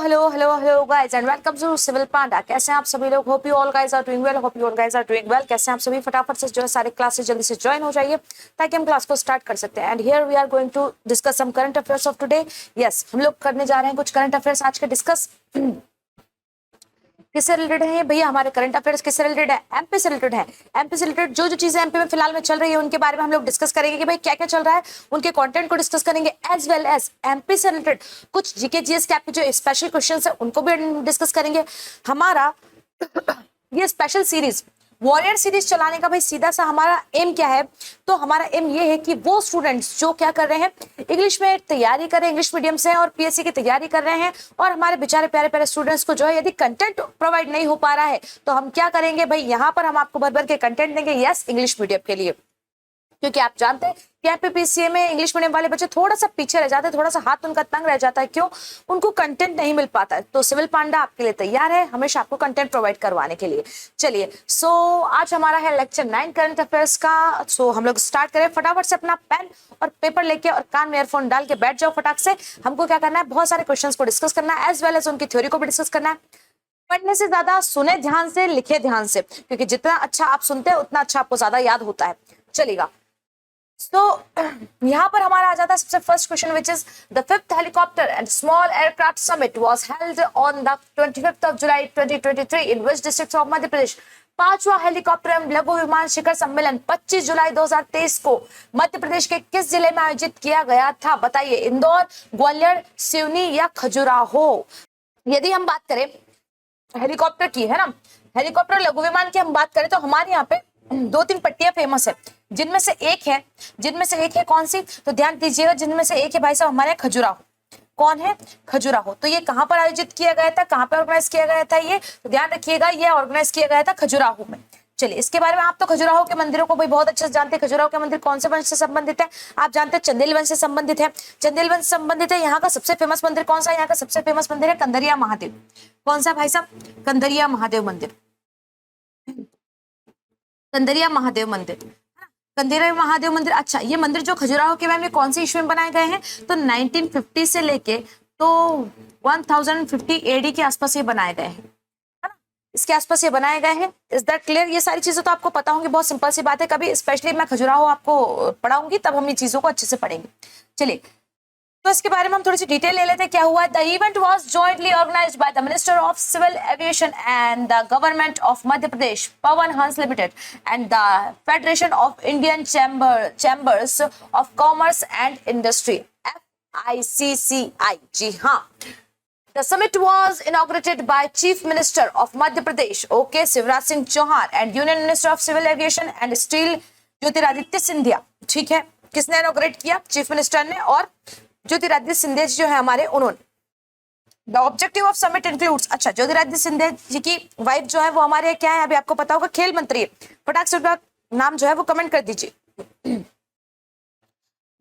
Hello guys and welcome to Civil Panda. कैसे हैं आप सभी लोग? Hope you all guys are doing well. Hope you all guys are doing well. कैसे हैं आप सभी? फटाफट से जो है सारे क्लासेस जल्दी से ज्वाइन हो जाइए ताकि हम क्लास को स्टार्ट कर सकते हैं। And here we are going to discuss some current affairs of today. Yes, हम लोग करने जा रहे हैं कुछ करंट अफेयर्स आज के डिस्कस। किससे रिलेटेड है भैया? हमारे करंट अफेयर्स किससे रिलेटेड है? एमपी से रिलेटेड है। एमपी से रिलेटेड जो जो चीजें एमपी में फिलहाल में चल रही है उनके बारे में हम लोग डिस्कस करेंगे कि भाई क्या क्या चल रहा है, उनके कंटेंट को डिस्कस करेंगे, एज वेल एज एमपी से रिलेटेड कुछ जीके जीएस के आपके जो स्पेशल क्वेश्चंस है उनको भी डिस्कस करेंगे। हमारा ये स्पेशल सीरीज वॉरियर सीरीज चलाने का भाई सीधा सा हमारा एम क्या है? तो हमारा एम ये है कि वो स्टूडेंट्स जो क्या कर रहे हैं, इंग्लिश में तैयारी कर रहे हैं, इंग्लिश मीडियम से और पीएससी की तैयारी कर रहे हैं, और हमारे बेचारे प्यारे प्यारे स्टूडेंट्स को जो है यदि कंटेंट प्रोवाइड नहीं हो पा रहा है तो हम क्या करेंगे भाई, यहाँ पर हम आपको भर भर के कंटेंट देंगे। यस, इंग्लिश मीडियम के लिए, क्योंकि आप जानते हैं कि एमपीपीसीए में इंग्लिश मीडियम वाले बच्चे थोड़ा सा पीछे रह जाते हैं, थोड़ा सा हाथ उनका तंग रह जाता है। क्यों? उनको कंटेंट नहीं मिल पाता है। तो सिविल पांडा आपके लिए तैयार है हमेशा आपको कंटेंट प्रोवाइड करवाने के लिए। चलिए, आज हमारा है लेक्चर 9 करंट अफेयर्स का। हम लोग स्टार्ट करें। फटाफट से अपना पेन और पेपर लेके और कान में ईयरफोन डाल के बैठ जाओ फटाक से। हमको क्या करना है, बहुत सारे क्वेश्चन को डिस्कस करना है, एज वेल एज उनकी थ्योरी को भी डिस्कस करना है। पढ़ने से ज्यादा सुने ध्यान से, लिखे ध्यान से, क्योंकि जितना अच्छा आप सुनते हैं उतना अच्छा आपको ज्यादा याद होता है। चलेगा। यहाँ पर हमारा आ जाता है सबसे first question, which is the 5th helicopter and small aircraft summit was held on the 25th of July 2023 in which district of Madhya Pradesh. 5वां हेलीकॉप्टर एवं लघु विमान शिखर सम्मेलन 25 जुलाई 2023 को मध्य प्रदेश के किस जिले में आयोजित किया गया था? बताइए। इंदौर, ग्वालियर, सिवनी या खजुराहो? यदि हम बात करें हेलीकॉप्टर की, है ना, हेलीकॉप्टर लघु विमान की हम बात करें तो हमारे यहाँ पे 2-3 पट्टियां फेमस है, जिनमें से एक है कौन सी? तो ध्यान दीजिएगा, जिनमें से एक है भाई साहब हमारे खजुराहो। कौन है? खजुराहो। तो ये कहां पर आयोजित किया गया था, कहां पर ऑर्गेनाइज किया गया था? ये तो ध्यान रखिएगा, ये ऑर्गेनाइज किया गया था खजुराहो में। चलिए, इसके बारे में आप तो खजुराहो के मंदिरों को भाई बहुत अच्छे से जानते हैं। खजुराहो के मंदिर कौन से वंश से संबंधित है? आप जानते हैं चंदेल वंश से संबंधित है। चंदेल वंश से संबंधित है। यहाँ का सबसे फेमस मंदिर कौन सा? यहाँ का सबसे फेमस मंदिर है कंदरिया महादेव। कौन सा भाई साहब? कंदरिया महादेव मंदिर। कंदरिया महादेव मंदिर, कंदरिया महादेव मंदिर। अच्छा, ये मंदिर जो खजुराहो के में कौन से ईस्वी में बनाए गए हैं? तो 1950 से लेके तो 1050 एडी के आसपास ये बनाए गए हैं, है ना, इसके आसपास ये बनाए गए हैं। Is that clear? ये सारी चीजें तो आपको पता होंगी, बहुत सिंपल सी बात है। कभी स्पेशली मैं खजुराहो आपको पढ़ाऊंगी तब हम ये चीजों को अच्छे से पढ़ेंगे। चलिए, तो इसके बारे में हम थोड़ी सी डिटेल ले लेते हैं। क्या हुआ? The event was jointly organised by the minister of civil aviation and the government of Madhya Pradesh, Pawan Hans limited, and the federation of Indian chambers of commerce and industry, FICCI। जी हाँ। The summit was inaugurated by Chief Minister of Madhya Pradesh, OK, Shivraj Singh Chauhan, and Union Minister of Civil Aviation and Steel, Jyotiraditya Scindia. ठीक है, किसने inaugurate किया? Chief minister ने, और ज्योतिरादित्य सिंधिया जी जो है हमारे, उन्होंने। The objective of summit includes, अच्छा, ज्योतिरादित्य सिंधिया जी की वाइफ जो है वो हमारे क्या है, अभी आपको पता होगा, खेल मंत्री है। फटाक से नाम जो है वो कमेंट कर दीजिए।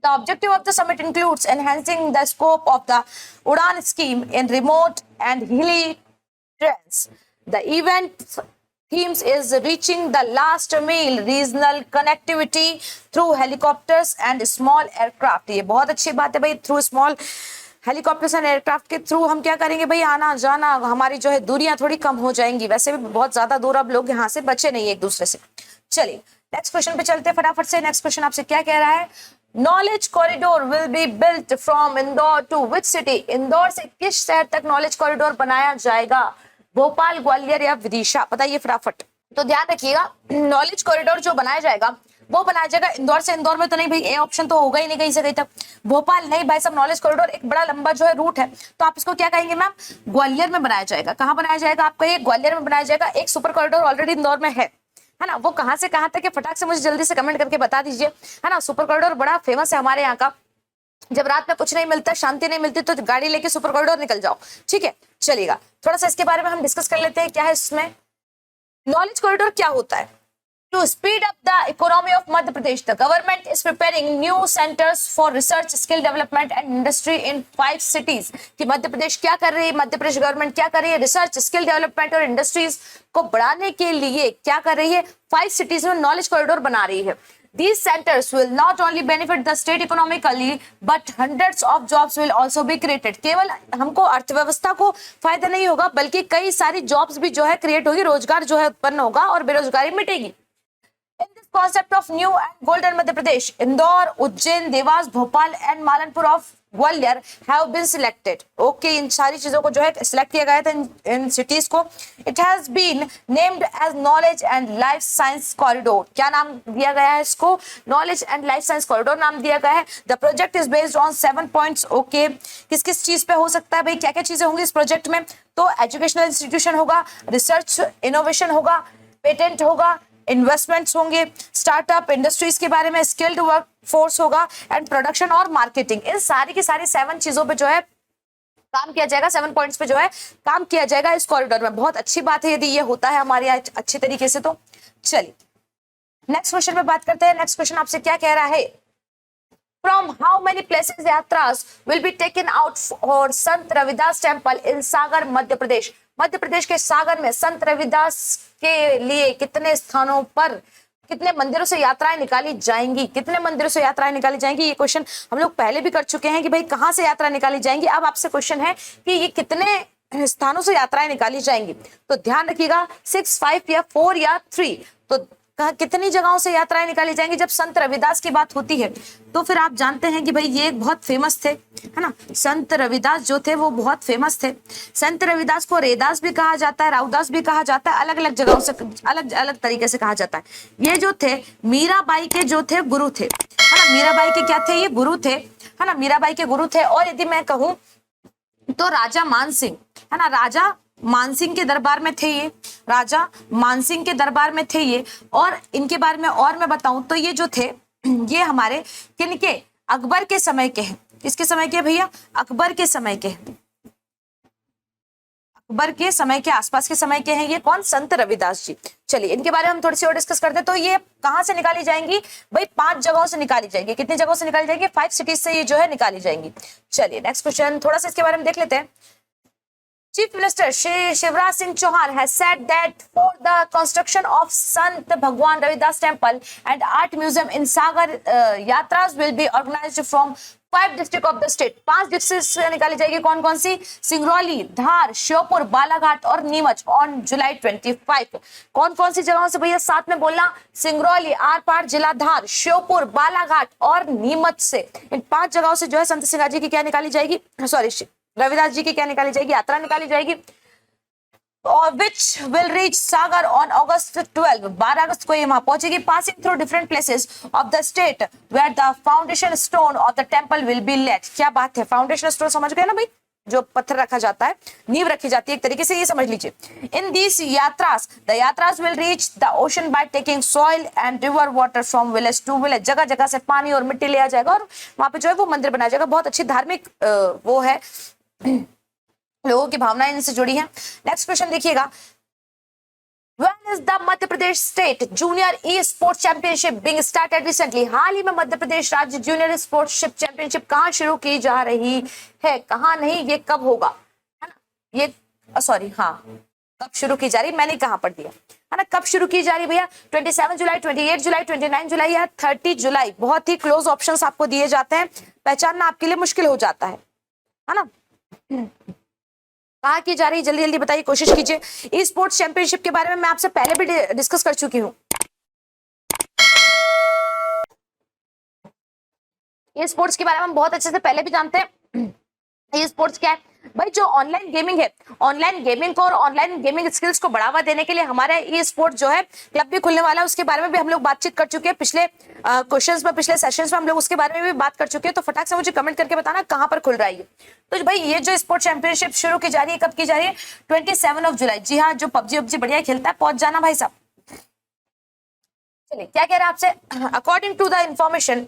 The objective of the summit includes enhancing the scope of the Udan scheme in remote and hilly terrains. The event themes is reaching the last mile regional connectivity through helicopters and small aircraft. ये बहुत अच्छी बात है भाई, through small helicopters and aircraft के through हम क्या करेंगे भाई, आना जाना, हमारी जो है दूरियां थोड़ी कम हो जाएंगी। वैसे भी बहुत ज्यादा दूर अब लोग यहाँ से बचे नहीं एक दूसरे से। चलिए, नेक्स्ट क्वेश्चन पे चलते हैं फटाफट से। नेक्स्ट क्वेश्चन आपसे क्या कह रहा है? Knowledge corridor will be built from Indore to which city? Indore से किस शहर तक नॉलेज कॉरिडोर बनाया जाएगा? भोपाल, ग्वालियर या विदिशा? बताइए फटाफट। तो ध्यान रखिएगा, नॉलेज कॉरिडोर जो बनाया जाएगा वो बनाया जाएगा इंदौर से। इंदौर में तो नहीं भाई, ए ऑप्शन तो होगा ही नहीं कहीं से कहीं तक। भोपाल नहीं भाई साहब, नॉलेज कॉरिडोर एक बड़ा लंबा जो है रूट है, तो आप इसको क्या कहेंगे मैम? ग्वालियर में बनाया जाएगा। कहाँ बनाया जाएगा? आपका ये ग्वालियर में बनाया जाएगा। एक सुपर कॉरिडोर ऑलरेडी इंदौर में है ना, वो कहाँ से कहाँ तक है फटाक से मुझे जल्दी से कमेंट करके बता दीजिए, है ना। सुपर कॉरिडोर बड़ा फेमस है हमारे यहाँ का। जब रात में कुछ नहीं मिलता, शांति नहीं मिलती, तो गाड़ी लेके सुपर कॉरिडोर निकल जाओ। ठीक है, चलिएगा, थोड़ा सा इसके बारे में हम डिस्कस कर लेते हैं। क्या है इसमें? नॉलेज कॉरिडोर क्या होता है? To speed up the economy of Madhya Pradesh, the government is preparing new centers for research, skill development and industry in 5 cities. कि मध्य प्रदेश क्या कर रही है, मध्य प्रदेश गवर्नमेंट क्या कर रही है? रिसर्च, स्किल डेवलपमेंट और इंडस्ट्रीज को बढ़ाने के लिए क्या कर रही है? 5 सिटीज में नॉलेज कॉरिडोर बना रही है। These centers will not only benefit the state economically, but hundreds of jobs will also be created. केवल हमको अर्थव्यवस्था को फायदा नहीं होगा, बल्कि कई सारी जॉब्स भी जो है क्रिएट होगी, रोजगार जो है उत्पन्न होगा और बेरोजगारी मिटेगी. In this concept of new and golden Madhya Pradesh, Indore, Ujjain, Devas, Bhopal and Malanpur of Gwalior have been selected. Okay, इन सारी चीजों को जो है सिलेक्ट किया गया था इन सिटीज को. It has been named as Knowledge and Life Science Corridor. क्या नाम दिया गया है इसको? Knowledge and Life Science Corridor नाम दिया गया है. The project is based on 7 points. Okay, किस किस चीज पे हो सकता है भाई? क्या क्या चीजें होंगी इस प्रोजेक्ट में? तो एजुकेशनल इंस्टीट्यूशन होगा, रिसर्च इनोवेशन होगा, पेटेंट होगा, इन्वेस्टमेंट्स होंगे, स्टार्टअप इंडस्ट्रीज के बारे में, स्किल्ड वर्क फोर्स होगा एंड प्रोडक्शन और मार्केटिंग. इन सारी की सारी 7 चीजों पे जो है काम किया जाएगा, 7 पॉइंट्स पे जो है काम किया जाएगा इस कॉरिडोर में. बहुत अच्छी बात है यदि ये होता है हमारे यहाँ अच्छी तरीके से. तो चलिए नेक्स्ट क्वेश्चन पे बात करते हैं. नेक्स्ट क्वेश्चन आपसे क्या कह रहा है? From how many places yatras will be taken out for Sant Ravidas Temple in Sagar, मध्य प्रदेश? मध्य प्रदेश के सागर में संत रविदास के लिए कितने स्थानों पर कितने मंदिरों से यात्राएं निकाली जाएंगी? कितने मंदिरों से यात्राएं निकाली जाएंगी? ये क्वेश्चन हम लोग पहले भी कर चुके हैं कि भाई कहां से यात्रा निकाली जाएंगी. अब आपसे क्वेश्चन है कि ये कितने स्थानों से यात्राएं निकाली जाएंगी. तो ध्यान रखिएगा 6, 5 या 4 या 3. तो कितनी जगहों से यात्राएं निकाली जाएंगी? जब संत रविदास की बात होती है तो फिर आप जानते हैं कि भाई ये बहुत फेमस थे, है ना. संत रविदास जो थे वो बहुत फेमस थे. संत रविदास को रेदास भी कहा जाता है, राउदास भी कहा जाता है, अलग अलग जगहों से अलग अलग तरीके से कहा जाता है. ये जो थे मीराबाई के जो थे गुरु थे, है ना. मीराबाई के क्या थे? ये गुरु थे, है ना. मीराबाई के गुरु थे. और यदि मैं कहूं तो राजा मानसिंह, है ना, राजा मानसिंह के दरबार में थे ये, राजा मानसिंह के दरबार में थे ये. और इनके बारे में और मैं बताऊं तो ये जो थे ये हमारे किनके? अकबर के समय के हैं. किसके समय के भैया? अकबर के समय के. अकबर के समय के आसपास के समय के हैं ये. कौन? संत रविदास जी. चलिए इनके बारे में हम थोड़ी सी और डिस्कस करते हैं. तो ये कहां से निकाली जाएंगी भाई? 5 जगहों से निकाली जाएंगी. कितनी जगहों से निकाली जाएंगी? 5 सिटीज से ये जो है निकाली जाएंगी. चलिए नेक्स्ट क्वेश्चन थोड़ा सा इसके बारे में देख लेते हैं. Chief Minister Shri Shivraj Singh Chauhan has said that for the construction of Sant Bhagwan Ravidas Temple and Art Museum in Sagar, yatras will be organized from 5 districts of the state. 5 district से निकाली जाएगी. कौन कौन सी? सिंगरौली, धार, श्योपुर, बालाघाट और Neemuch on July 25. कौन कौन सी जगहों से भैया? साथ में बोलना. सिंगरौली, आर पार जिला धार, श्योपुर, बालाघाट और नीमच से. इन 5 जगहों से जो है संत सिंह जी की क्या निकाली जाएगी? सॉरी, रविदास जी की क्या निकाली जाएगी? यात्रा निकाली जाएगी. और which will reach Sagar on August 12. 12 अगस्त को ये वहां पहुंचेगी. passing through different places of the state where the foundation stone of the temple will be laid. क्या बात है? फाउंडेशन स्टोन समझ गए ना भाई? जो पत्थर रखा जाता है, नींव रखी जाती है एक तरीके से, ये समझ लीजिए. In these yatras, the yatras will reach the ocean by taking soil and river water from village to village. जगह जगह से पानी और मिट्टी लिया जाएगा और वहां पे जो है वो मंदिर बनाया जाएगा. बहुत अच्छी धार्मिक वो है, लोगों की भावनाएं इनसे जुड़ी हैं. नेक्स्ट क्वेश्चन देखिएगा. When is the Madhya Pradesh state junior e sports championship being started recently? हाल ही में मध्य प्रदेश राज्य जूनियर स्पोर्ट्सशिप चैंपियनशिप कहाँ शुरू की जा रही है? कहाँ नहीं, ये कब होगा, है ना. ये सॉरी, हाँ, कब शुरू की जा रही, मैंने कहाँ पढ़ दिया, है ना. कब शुरू की जा रही भैया? 27 जुलाई, 28 जुलाई, 29 जुलाई या 30 जुलाई. बहुत ही क्लोज ऑप्शंस आपको दिए जाते हैं, पहचानना आपके लिए मुश्किल हो जाता है ना. कहाँ की जा रही, जल्दी जल्दी बताइए, कोशिश कीजिए. ई स्पोर्ट्स चैंपियनशिप के बारे में मैं आपसे पहले भी डिस्कस कर चुकी हूँ. ई स्पोर्ट्स के बारे में हम बहुत अच्छे से पहले भी जानते हैं. ई स्पोर्ट्स क्या है भाई? जो ऑनलाइन गेमिंग है, ऑनलाइन गेमिंग को और ऑनलाइन गेमिंग स्किल्स को बढ़ावा देने के लिए हमारा ई स्पोर्ट जो है क्लब भी खुलने वाला है. उसके बारे में भी हम लोग बातचीत कर चुके हैं पिछले क्वेश्चंस में, पिछले सेशंस में हम लोग उसके बारे में भी बात कर चुके हैं. तो फटाक से मुझे कमेंट करके बताना कहां पर खुल रहा है. तो भाई ये जो स्पोर्ट चैंपियनशिप शुरू की जा रही है, कब की जा रही है? 27 जुलाई. जी हाँ, जो पबजी बढ़िया खेलता है पहुंच जाना भाई साहब. चलिए क्या कह रहा है आपसे? According to the information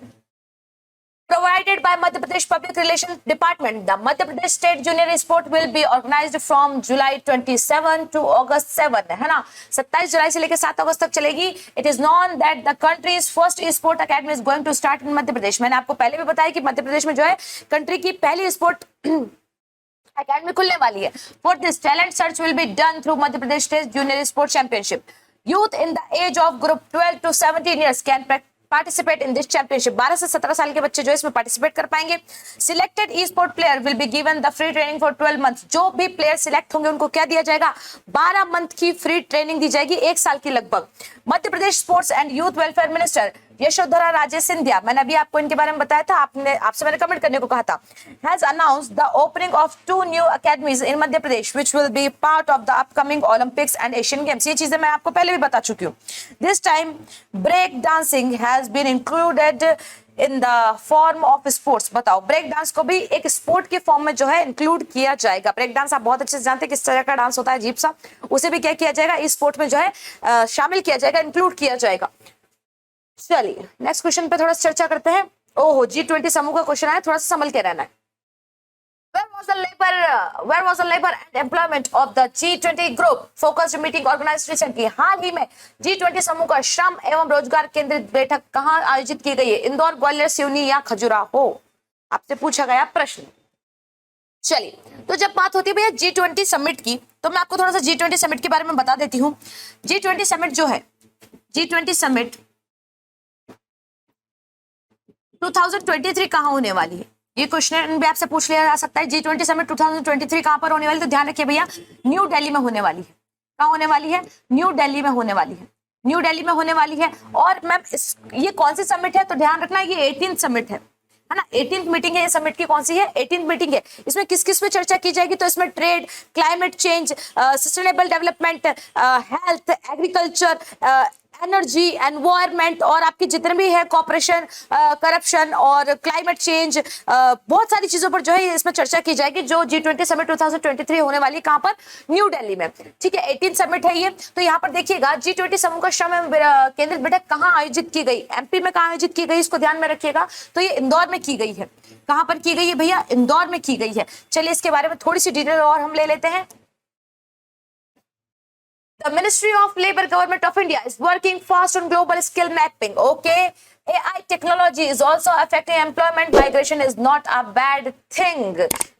provided by Madhya Pradesh Public Relations Department, the Madhya Pradesh State Junior Sport will be organized from July 27 to August 7, है ना. 27 जुलाई से लेकर 7 अगस्त तक चलेगी. It is known that the country's first sport academy is going to start in Madhya Pradesh. मैंने आपको पहले भी बताया कि मध्य प्रदेश में जो है कंट्री की पहली स्पोर्ट अकेडमी खुलने वाली है. For this, talent search will be done through Madhya Pradesh State Junior Sport Championship. Youth in the age of group 12 to 17 years can participate in this championship. 12 से 17 साल के बच्चे जो इसमें पार्टिसिपेट कर पाएंगे। Selected E sport player will be given the free training for 12 month. जो भी प्लेयर सिलेक्ट होंगे उनको क्या दिया जाएगा? 12 मंथ की फ्री ट्रेनिंग दी जाएगी, 1 साल की लगभग। Madhya Pradesh sports and youth welfare minister Yashodhara Raje Scindia, मैंने अभी आपको इनके बारे में बताया था, आपसे मैंने कमेंट करने को कहा था, has announced the opening of 2 new academies in Madhya Pradesh which will be part of the upcoming Olympics and Asian games. ये चीजें मैं आपको पहले भी बता चुकी हूँ। This time break dancing has been included in the form of sports. बताओ, ब्रेक डांस को भी एक स्पोर्ट के फॉर्म में जो है इंक्लूड किया जाएगा। ब्रेक डांस आप बहुत अच्छे से जानते हैं किस तरह का डांस होता है, अजीब सा, उसे भी क्या किया जाएगा? इस स्पोर्ट में जो है शामिल किया जाएगा, इंक्लूड किया जाएगा। चलिए नेक्स्ट क्वेश्चन पे थोड़ा चर्चा करते हैं। ओहो, G20 समूह का क्वेश्चन आया, थोड़ा सा संभल के रहना है। Where was the labor and employment of the G20 group focused meeting organized recently? हाल ही में G20 समूह का श्रम एवं रोजगार केंद्रित बैठक कहाँ आयोजित की गई है? इंदौर, ग्वालियर, सिवनी या खजुराहो? आपसे पूछा गया प्रश्न। चलिए, तो जब बात होती है भैया G20 समिट की, तो मैं आपको थोड़ा सा G20 समिट के बारे में बता देती हूँ। G20 समिट जो है, G20 समिट 2023 कहाँ होने वाली है? ये क्वेश्चन भी आपसे पूछ लिया जा सकता है। G20 समिट 2023 कहाँ पर होने वाली है? तो ध्यान रखिए भैया, न्यू दिल्ली में होने वाली है। कहाँ होने वाली है? न्यू दिल्ली में होने वाली है। न्यू दिल्ली में होने वाली है। और मैम ये कौन सी समिट है? तो ध्यान रखना, ये 18th समिट है ना? 18th मीटिंग है ये समिट की। कौन सी है? 18th मीटिंग है। इसमें किस किस पे चर्चा की जाएगी? तो इसमें trade, climate change, sustainable development, health, agriculture, energy, environment और आपकी जितने भी है कॉपरेशन, करप्शन और क्लाइमेट चेंज, बहुत सारी चीजों पर जो है इसमें चर्चा की जाएगी, जो G20 समिट 2023 होने वाली है। कहां पर? न्यू दिल्ली में। ठीक है, 18 समिट है ये। तो यहाँ पर देखिएगा, G20 समूह का श्रम एवं केंद्रित बैठक कहाँ आयोजित की गई? MP में कहाँ आयोजित की गई, इसको ध्यान में रखिएगा। तो ये इंदौर में की गई है। कहां पर की गई है भैया? इंदौर में की गई है। चलिए इसके बारे में थोड़ी सी डिटेल और हम ले लेते हैं। The Ministry of Labour, Government of India is working fast on global skill mapping. Okay, AI technology is also affecting employment. Migration is not a bad thing.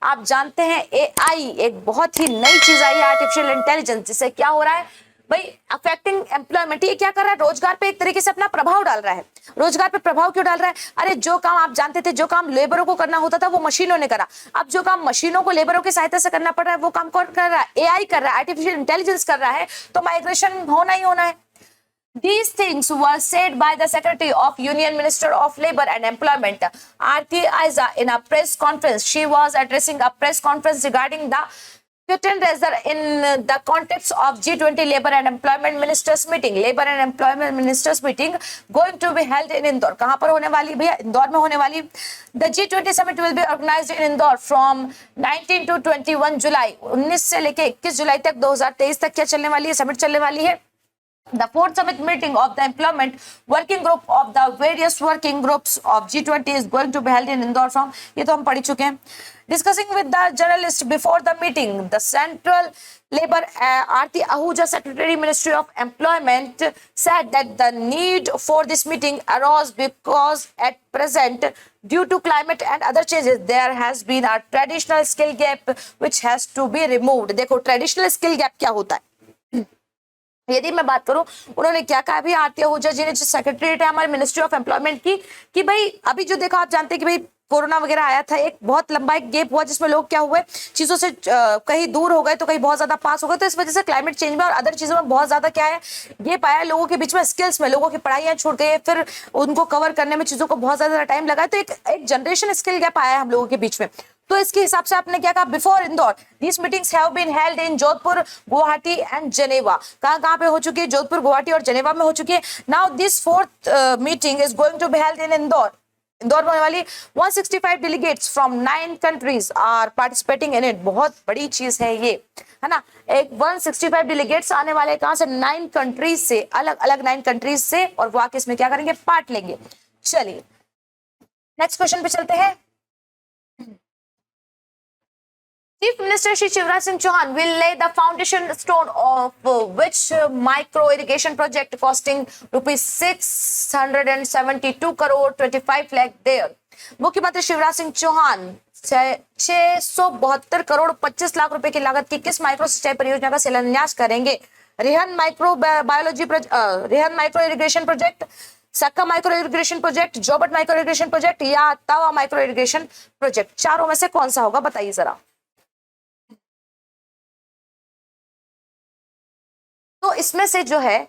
आप जानते हैं AI एक बहुत ही नई चीज आई है, आर्टिफिशियल इंटेलिजेंस, जिससे क्या हो रहा है भाई? Affecting employment. ये क्या कर रहा है? रोजगार पे एक तरीके से अपना प्रभाव डाल रहा है। रोजगार पे प्रभाव क्यों डाल रहा है? अरे जो काम आप जानते थे, जो काम लेबरों को करना होता था वो मशीनों ने करा। अब जो काम मशीनों को लेबरों की सहायता से करना पड़ रहा है वो काम कौन कर रहा है? AI कर रहा है, आर्टिफिशियल इंटेलिजेंस कर रहा है। तो माइग्रेशन होना ही होना है। These things were said by the Secretary of Union Minister of Labour and Employment, Aarti Aiza, in a press conference. She was addressing a press conference regarding the in the context of G20 Labour and Employment Ministers meeting. Labour and Employment Ministers meeting going to be held in Indore. कहाँ पर होने वाली भैया? इंदौर में होने वाली। The G20 summit will be organized in Indore from 19 to 21 जुलाई। 19 से लेके 21 जुलाई तक 2023 तक क्या चलने वाली है? समिट चलने वाली है। The fourth summit meeting of the employment working group of the various working groups of G20 is going to be held in Indore from, ये तो हम पढ़ चुके हैं। Discussing with the journalists before the meeting, the Central Labour Aarti Ahuja, Secretary Ministry of Employment, said that the need for this meeting arose because at present, due to climate and other changes, there has been a traditional skill gap which has to be removed. देखो traditional skill gap क्या होता है? यदि मैं बात करूं, उन्होंने क्या कहा भी? आरती आहूजा जी ने, जो सेक्रेटरीट है हमारे मिनिस्ट्री ऑफ एम्प्लॉयमेंट की, कि भाई अभी जो देखा, आप जानते हैं कि भाई कोरोना वगैरह आया था, एक बहुत लंबा एक गेप हुआ जिसमें लोग क्या हुए, चीजों से कहीं दूर हो गए तो कहीं बहुत ज्यादा पास हो गए। तो इस वजह से क्लाइमेट चेंज में और अदर चीजों में बहुत ज्यादा क्या है, गेप आया लोगों के बीच में। स्किल्स में लोगों की पढ़ाइयां छूट गई, फिर उनको कवर करने में चीजों को बहुत ज्यादा टाइम लगा। तो एक जनरेशन स्किल गैप आया हम लोगों के बीच में। तो इसके हिसाब से आपने क्या कहा? Before Indore these meetings have been held in Jodhpur, Guwahati and Geneva. कहाँ पे हो चुकी है? जोधपुर, गुवाहाटी और जेनेवा में हो चुकी है। Now this fourth meeting is going to be held in Indore. Indore में होने वाली। 165 delegates from 9 countries are participating in it. बहुत बड़ी चीज है ये, है ना। एक 165 डेलीगेट्स आने वाले कहां से? 9 कंट्रीज से, अलग अलग 9 कंट्रीज से, और वो आके इसमें क्या करेंगे? पार्ट लेंगे। चलिए नेक्स्ट क्वेश्चन पे चलते हैं। Chief Minister Shri Shivraj Singh Chauhan will lay the foundation stone of which micro irrigation project costing rupees 672 crore 25 lakh there. मुख्यमंत्री शिवराज सिंह चौहान 672 करोड़ 25 लाख रुपए की लागत की किस माइक्रो सिंचाई परियोजना का शिलान्यास करेंगे? Rehan micro irrigation project, Sakka micro irrigation project, Jobat micro irrigation project या तावा माइक्रो इरिगेशन प्रोजेक्ट, चारों में से कौन सा होगा बताइए जरा। तो इसमें से जो है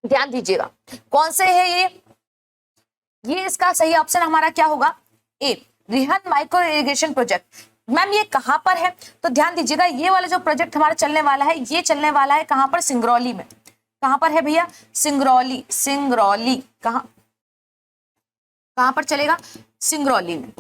ध्यान दीजिएगा कौन से है ये इसका सही ऑप्शन हमारा क्या होगा, ए रिहन माइक्रो इरिगेशन प्रोजेक्ट। मैम ये कहां पर है, तो ध्यान दीजिएगा ये वाला जो प्रोजेक्ट हमारा चलने वाला है, ये चलने वाला है कहां पर, सिंगरौली में। कहां पर है भैया, सिंगरौली, सिंगरौली कहां कहां पर चलेगा, सिंगरौली में,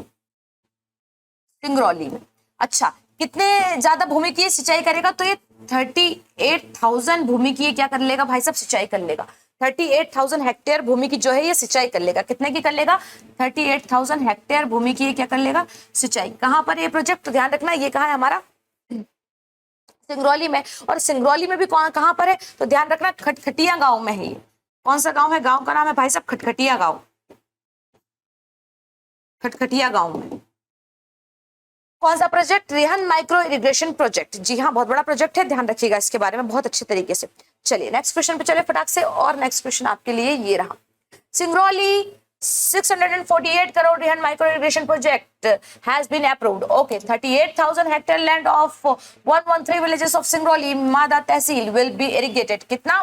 सिंगरौली में। अच्छा कितने ज्यादा भूमि की सिंचाई करेगा, तो ये 38,000 भूमि की क्या कर लेगा भाई साहब, सिंचाई कर लेगा। 38,000 हेक्टेयर भूमि की जो है ये सिंचाई कर लेगा। कितने की कर लेगा, 38,000 हेक्टेयर भूमि की ये क्या कर लेगा, सिंचाई। कहां पर ये प्रोजेक्ट, तो ध्यान रखना ये कहां है हमारा, सिंगरौली में। और सिंगरौली में भी कहां पर है, तो ध्यान रखना खटखटिया गांव में है ये। कौन सा गांव है, गांव का नाम है भाई साहब खटखटिया गांव, खटखटिया गांव में। कौन सा प्रोजेक्ट, रिहन माइक्रो इरिगेशन प्रोजेक्ट। जी हाँ बहुत बड़ा प्रोजेक्ट है, ध्यान रखिएगा इसके बारे में बहुत अच्छे तरीके से। चलिए नेक्स्ट क्वेश्चन पे चले फटाक से, और नेक्स्ट क्वेश्चन आपके लिए ये रहा, Singrauli 648 crore Rihan micro irrigation project has been approved. Okay, 38,000 hectare land of 113 villages of Singrauli मादा तहसील will be irrigated. कितना,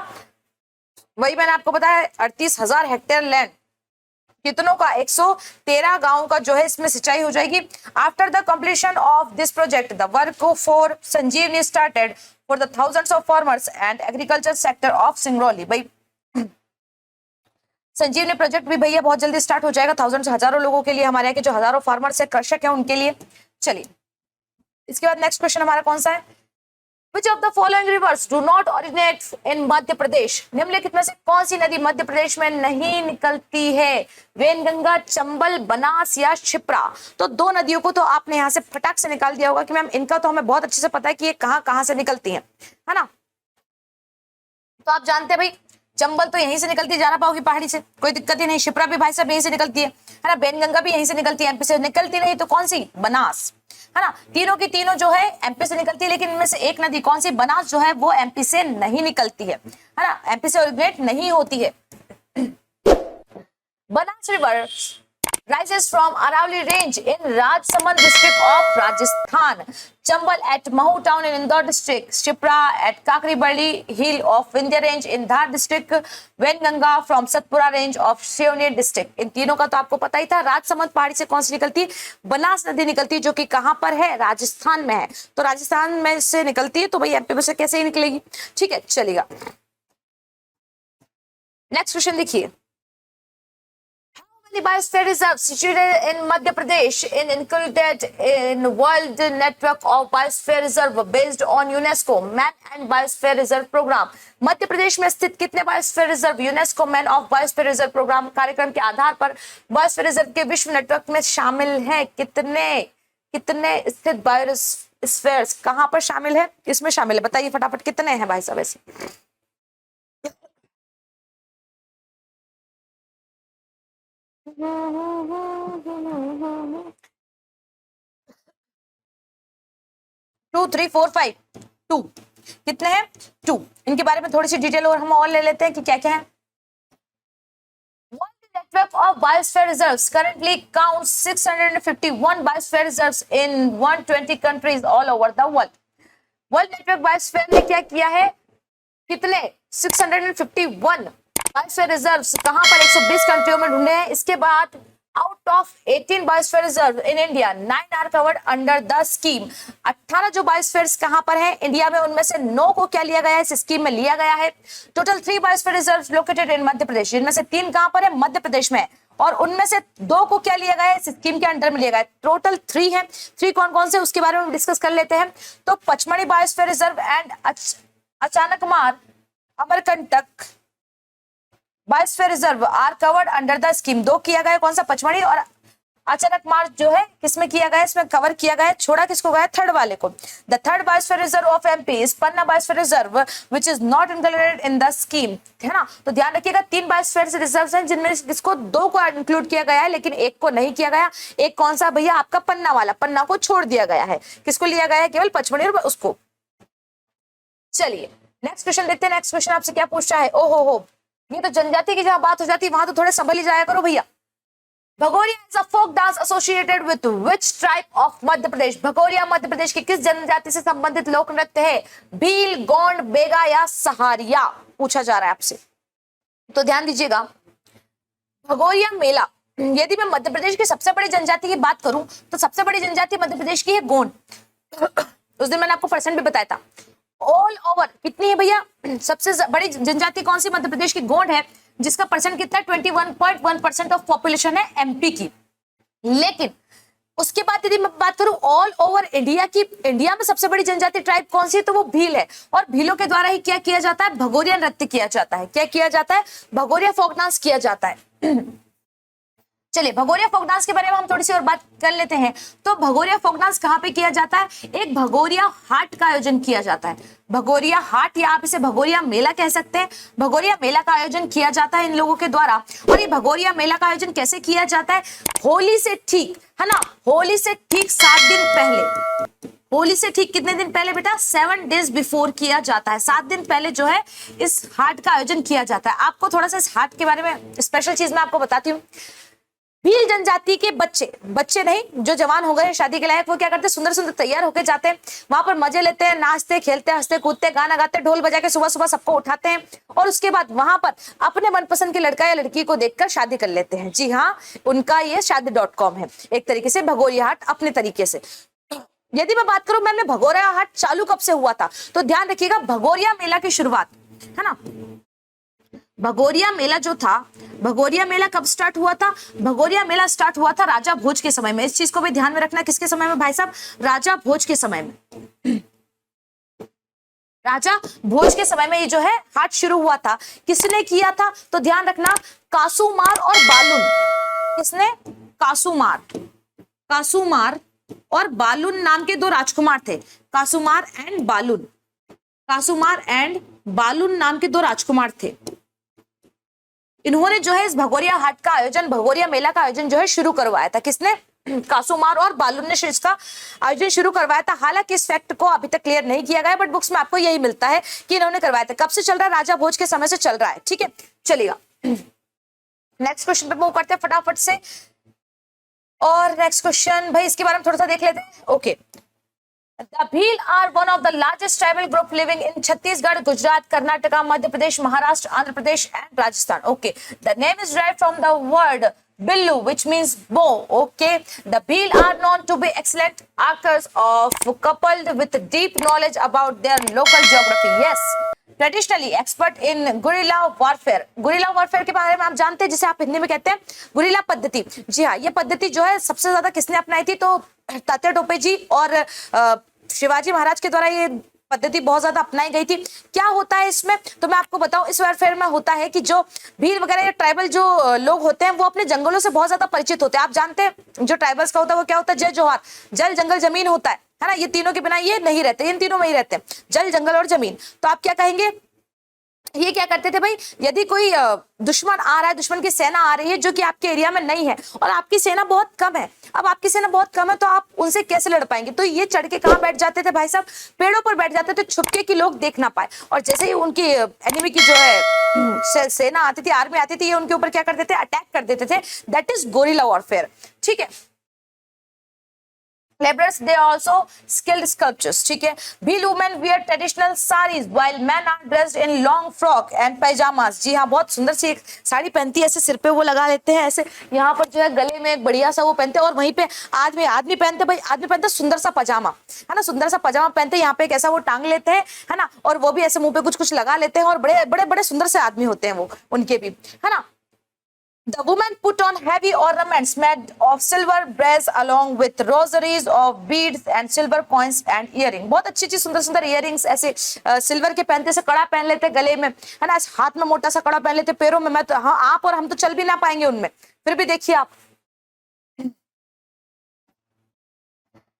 वही मैंने आपको बताया 38,000 हेक्टेयर लैंड, कितनों का, 113 गांवों का जो है इसमें सिंचाई हो जाएगी। After the completion of this project the work for Sanjeevani started for the thousands of farmers and agriculture sector of Singrauli. भाई संजीवनी प्रोजेक्ट भी भैया बहुत जल्दी स्टार्ट हो जाएगा, थाउजेंड्स हजारों लोगों के लिए, हमारे यहाँ के जो हजारों फार्मर्स है, कृषक है, उनके लिए। चलिए इसके बाद नेक्स्ट क्वेश्चन हमारा कौन सा है, Which of the following rivers do not originate in Madhya Pradesh. निम्नलिखित में से कौन सी नदी मध्य प्रदेश में नहीं निकलती है, वेनगंगा, चंबल, बनास या क्षिप्रा। तो दो नदियों को तो आपने यहाँ से फटाक से निकाल दिया होगा कि मैम इनका तो हमें बहुत अच्छे से पता है कि ये कहाँ कहाँ से निकलती है ना। तो आप जानते हैं भाई चंबल तो यहीं से निकलती है, जाना पाओगी पहाड़ी से, कोई दिक्कत ही नहीं। क्षिप्रा भी भाई साहब यहीं से निकलती है ना। वेनगंगा भी यहीं से निकलती है, एमपी से निकलती नहीं तो कौन सी, बनास, है ना। तीनों की तीनों जो है एमपी से निकलती है, लेकिन इनमें से एक नदी कौन सी, बनास जो है वो एमपी से नहीं निकलती है ना, एमपी से ओरिजिनेट नहीं होती है। Banas river rises from Aravalli range in Rajsamand district of Rajasthan, Chambal at Mahu town in Indore district, Shipra at Kakribali hill of Vindhya range in Dhar district, Venganga from Satpura range of Seoner district। इन तीनों का तो आपको पता ही था। राजसमंद पहाड़ी से कौन सी निकलती है, बनास नदी निकलती है, जो कि कहां पर है, राजस्थान में है। तो राजस्थान में से निकलती है तो भाई एमपी में से कैसे ही निकलेगी, ठीक है चलेगा। नेक्स्ट क्वेश्चन देखिए, the biosphere reserve situated in Madhya Pradesh in included in World Network of Biosphere Reserve based on UNESCO Man and Biosphere Reserve Program। Madhya Pradesh में स्थित कितने biosphere reserve UNESCO man of biosphere reserve programme कार्यक्रम के आधार पर biosphere reserve के विश्व network में शामिल हैं। कितने स्थित बायोस्फीयर्स कहां पर शामिल है, इसमें शामिल है, बताइए फटाफट कितने हैं भाई साहब ऐसे। 2 3 4 5 2 कितने हैं, 2। इनके बारे में थोड़ी सी डिटेल और हम और ले लेते हैं कि क्या क्या है। World Network of Biosphere Reserves currently counts 651 biosphere reserves in 120 countries all over the world। World network biosphere ने क्या किया है, कितने 651 बायोस्फीयर रिजर्व्स कहां पर 120 कंट्रियों में ढूंढे हैं। इसके बाद out of 18 biosphere reserve in India 9 are covered under the scheme. 18 जो बायोस्फीयर्स कहां पर है इंडिया में, उनमें से 9 को क्या लिया गया है, इस स्कीम में लिया गया है। Total 3 biosphere reserve located in Madhya Pradesh, इनमें से 3 कहां पर है, मध्य प्रदेश में, और उनमें से 2 को क्या लिया गया है, इस स्कीम के अंडर में लिया गया है। टोटल 3 है। 3 कौन कौन से उसके बारे में डिस्कस कर लेते हैं। तो Pachmarhi biosphere reserve and Achanakmar Amarkantak biosphere reserve are covered under the scheme. 2 किया गया है, कौन सा, पचमढ़ी और अचानकमार जो है किसमें किया गया है, इसमें कवर किया गया है, छोड़ा किसको गया है, थर्ड वाले को। The third biosphere reserve of MP is Panna biosphere reserve which is not included in the scheme, है ना। तो ध्यान रखिएगा 3 बायोस्फीयर रिजर्व्स हैं जिनमें इसको 2 को इंक्लूड किया गया है, लेकिन 1 को नहीं किया गया। एक कौन सा भैया, आपका पन्ना वाला, पन्ना को छोड़ दिया गया है, किसको लिया गया है, केवल पचमढ़ी और उसको। चलिए नेक्स्ट क्वेश्चन देखते हैं। नेक्स्ट क्वेश्चन आपसे क्या पूछ रहा है, ओहो हो, ये तो जनजाति की जहां बात हो जाती है वहां तो थोड़े संभल ही जाया करो भैया। Bhagoria is a folk dance associated with which tribe of Madhya Pradesh. Bhagoria Madhya Pradesh की किस जनजाति से संबंधित लोक नृत्य है? भील, गोंड, बेगा या सहारिया, पूछा जा रहा है आपसे। तो ध्यान दीजिएगा, भगोरिया मेला, यदि मैं मध्य प्रदेश की सबसे बड़ी जनजाति की बात करूं तो सबसे बड़ी जनजाति मध्य प्रदेश की है गोंड। उस दिन मैंने आपको परसेंट भी बताया था। ऑल ओवर कितनी है भैया? सबसे बड़ी जनजाति कौन सी? मध्य प्रदेश की गोंड है, जिसका परसेंट कितना है? 21.1% ऑफ पॉपुलेशन है एमपी की। लेकिन उसके बाद यदि मैं बात करूं ऑल ओवर इंडिया की, इंडिया में सबसे बड़ी जनजाति ट्राइब कौन सी है? तो वो भील है। और भीलों के द्वारा ही क्या किया जाता है? भगोरिया नृत्य किया जाता है। क्या किया जाता है? भगोरिया फोक डांस किया जाता है। चलिए भगोरिया फोक डांस के बारे में हम थोड़ी सी और बात कर लेते हैं। तो भगोरिया फोक डांस कहाँ पे किया जाता है? एक भगोरिया हाट का आयोजन किया जाता है। भगोरिया हाट या आप इसे भगोरिया मेला कह सकते हैं। भगोरिया मेला का आयोजन किया जाता है इन लोगों के द्वारा। और ये भगोरिया मेला का आयोजन कैसे किया जाता है? होली से ठीक, है ना, होली से ठीक 7 दिन पहले, होली से ठीक कितने दिन पहले बेटा? 7 days बिफोर किया जाता है। 7 दिन पहले जो है इस हाट का आयोजन किया जाता है। आपको थोड़ा सा इस हाट के बारे में स्पेशल चीज मैं आपको बताती हूँ। भील जनजाति के बच्चे नहीं, जो जवान हो गए शादी के लायक, वो क्या करते हैं? सुंदर सुंदर तैयार होकर जाते हैं, वहां पर मजे लेते हैं, नाचते खेलते हंसते कूदते गाना गाते ढोल बजा के सुबह सुबह सबको उठाते हैं। और उसके बाद वहां पर अपने मनपसंद के लड़का या लड़की को देखकर शादी कर लेते हैं। जी हाँ, उनका ये शादी.com है, एक तरीके से भगोरिया हाट अपने तरीके से। यदि मैं बात करूं मैम भगोरिया हाट चालू कब से हुआ था, तो ध्यान रखिएगा, भगोरिया मेला की शुरुआत, है ना, भगोरिया मेला जो था, भगोरिया मेला कब स्टार्ट हुआ था? भगोरिया मेला स्टार्ट हुआ था राजा भोज के समय में। इस चीज को भी ध्यान में रखना, किसके समय में भाई साहब? राजा भोज के समय में। राजा भोज के समय में ये जो है हाट शुरू हुआ था। किसने किया था? तो ध्यान रखना, कासूमार और बालुन। किसने? कासूमार, कासूमार और बालुन नाम के 2 राजकुमार थे। कासूमार एंड बालुन, कासूमार एंड बालुन नाम के 2 राजकुमार थे। इन्होंने जो है इस भगोरिया हाट का आयोजन, भगोरिया मेला का आयोजन जो है शुरू करवाया था। किसने? कासूमार और बालुन ने इसका आयोजन शुरू करवाया था। हालांकि इस फैक्ट को अभी तक क्लियर नहीं किया गया, बट बुक्स में आपको यही मिलता है कि इन्होंने करवाया था। कब से चल रहा है? राजा भोज के समय से चल रहा है। ठीक है, चलिएगा नेक्स्ट क्वेश्चन पे मूव करते हैं फटाफट से। और नेक्स्ट क्वेश्चन भाई इसके बारे में थोड़ा सा देख लेते हैं। Okay, The Bhil are one of the largest tribal group living in Chhattisgarh, Gujarat, Karnataka, Madhya Pradesh, Maharashtra, Andhra Pradesh, and Rajasthan. Okay, the name is derived from the word Billu, which means bow. Okay, the Bhil are known to be excellent archers of coupled with deep knowledge about their local geography. Yes, traditionally expert in guerrilla warfare. Guerrilla warfare के बारे में आप जानते हैं, जिसे आप हिंदी में कहते हैं गुरिल्ला पद्धति। जी हाँ, ये पद्धति जो है सबसे ज्यादा किसने अपनाई थी? तो तात्या टोपे जी और शिवाजी महाराज के द्वारा ये पद्धति बहुत ज्यादा अपनाई गई थी। क्या होता है इसमें? तो मैं आपको बताऊं, इस वॉरफेयर में होता है कि जो भील वगैरह या ट्राइबल जो लोग होते हैं वो अपने जंगलों से बहुत ज्यादा परिचित होते हैं। आप जानते हैं जो ट्राइबल्स का होता है वो क्या होता है? जय जोहार, जल जंगल जमीन होता है ना, ये तीनों के बिना ये नहीं रहते, इन तीनों में ही रहते हैं, जल जंगल और जमीन। तो आप क्या कहेंगे? ये क्या करते थे भाई, यदि कोई दुश्मन आ रहा है, दुश्मन की सेना आ रही है जो कि आपके एरिया में नहीं है और आपकी सेना बहुत कम है, अब आपकी सेना बहुत कम है तो आप उनसे कैसे लड़ पाएंगे? तो ये चढ़ के कहाँ बैठ जाते थे भाई साहब? पेड़ों पर बैठ जाते थे, छुपके कि लोग देख ना पाए। और जैसे ही उनकी एनिमी की जो है सेना आती थी, आर्मी आती थी, ये उनके ऊपर क्या करते थे? अटैक कर देते थे। That is guerrilla warfare. ठीक है, Laborers, they are also skilled sculptors. ठीक है, Bhil women wear traditional saris while men are dressed in long frock and pajamas. जी हाँ, बहुत सुंदर सी एक साड़ी पहनती है, ऐसे सिर पे वो लगा लेते हैं, ऐसे यहाँ पर जो है गले में एक बढ़िया सा वो पहनते हैं। और वहीं पे आदमी पहनते भाई, आदमी पहनते सुंदर सा पजामा, है ना, सुंदर सा पजामा पहनते हैं, यहाँ पे एक ऐसा वो टांग लेते हैं, है ना, और वो भी ऐसे मुंह पे कुछ लगा लेते हैं। और बड़े बड़े बड़े सुंदर से आदमी होते हैं वो, उनके भी, है ना। The women put on heavy ornaments made of silver brass along with rosaries of beads and silver coins and earring. बहुत अच्छी अच्छी सुंदर सुंदर इयरिंग्स ऐसे सिल्वर के पहनते, से कड़ा पहन लेते गले में, है ना, हाथ में मोटा सा कड़ा पहन लेते, पैरों में, मैं तो हाँ, आप और हम तो चल भी ना पाएंगे उनमें, फिर भी देखिए आप।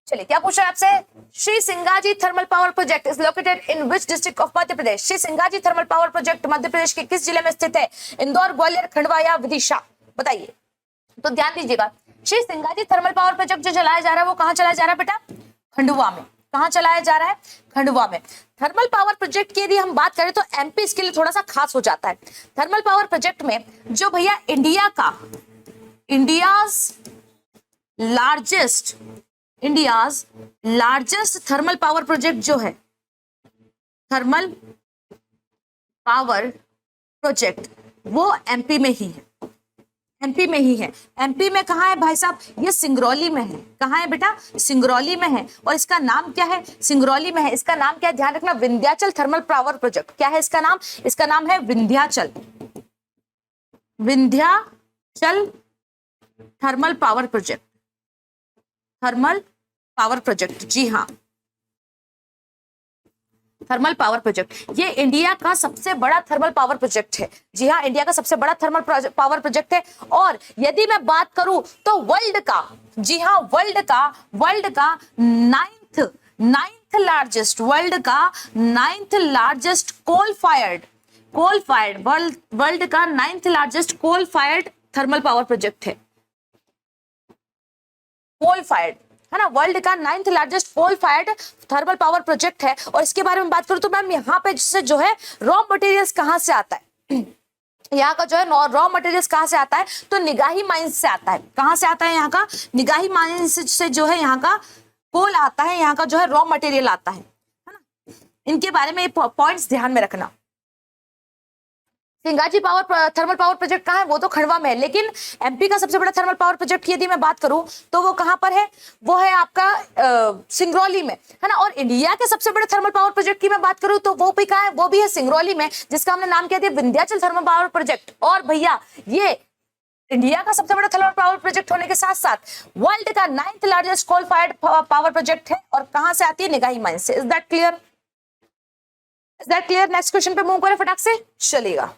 चलिए क्या पूछा है आपसे? Shri Singaji thermal power project is located in which district of Madhya Pradesh? Shri Singaji thermal power project Madhya Pradesh के किस जिले में स्थित है? इंदौर, ग्वालियर, खंडवा या विदिशा? बताइए। तो ध्यान दीजिएगा, Shri Singaji thermal power project जो चलाया जा रहा है वो कहाँ चलाया जा रहा है बेटा? खंडवा में। कहाँ चलाया जा रहा है? खंडवा में। थर्मल पावर प्रोजेक्ट की यदि हम बात करें तो एमपी इसके लिए थोड़ा सा खास हो जाता है। थर्मल पावर प्रोजेक्ट में जो भैया India's largest thermal power project जो है, थर्मल पावर प्रोजेक्ट, वो एमपी में ही है। एमपी में ही है। एमपी में कहाँ है भाई साहब? ये सिंगरौली में है। कहाँ है बेटा? सिंगरौली में है। और इसका नाम क्या है? सिंगरौली में है। इसका नाम क्या है? ध्यान रखना, विंध्याचल थर्मल पावर प्रोजेक्ट। क्या है इसका नाम? इसका नाम है Vindhyachal thermal power project. Thermal power project, जी हाँ, थर्मल पावर प्रोजेक्ट। ये इंडिया का सबसे बड़ा थर्मल पावर प्रोजेक्ट है। जी हाँ, इंडिया का सबसे बड़ा थर्मल पावर प्रोजेक्ट है। और यदि मैं बात करूं तो वर्ल्ड का, जी हाँ, वर्ल्ड का नाइन्थ लार्जेस्ट, वर्ल्ड का ninth largest coal fired world का ninth largest coal fired thermal power project है। कोल फायर्ड है ना, वर्ल्ड का ninth largest coal fired thermal power project है। और इसके बारे में बात करूं तो मैम यहाँ पे जो है रॉ मटेरियल्स कहाँ से आता है? यहाँ का जो है रॉ मटेरियल्स कहाँ से आता है? तो निगाही माइंस से आता है। कहाँ से आता है? यहाँ का निगाही माइंस से जो है यहाँ का कोल आता है, यहाँ का जो है रॉ मटेरियल आता है ना। इनके बारे में पॉइंट्स ध्यान में रखना। सिंगाजी थर्मल पावर प्रोजेक्ट कहाँ है? वो तो खंडवा में है। लेकिन एमपी का सबसे बड़ा थर्मल पावर प्रोजेक्ट की यदि मैं बात करूं तो वो कहाँ पर है? वो है आपका सिंगरौली में, है ना। और इंडिया के सबसे बड़े थर्मल पावर प्रोजेक्ट की मैं बात करूं तो वो भी कहाँ है? वो भी है सिंगरौली में, जिसका हमने नाम किया दिया विंध्याचल थर्मल पावर प्रोजेक्ट। और भैया ये इंडिया का सबसे बड़ा थर्मल पावर प्रोजेक्ट होने के साथ साथ वर्ल्ड का ninth largest coal fired power project है। और कहाँ से आती है? निगाही माइंस से। Is that clear? Next question पे मूव करें फटाक से, चलेगा।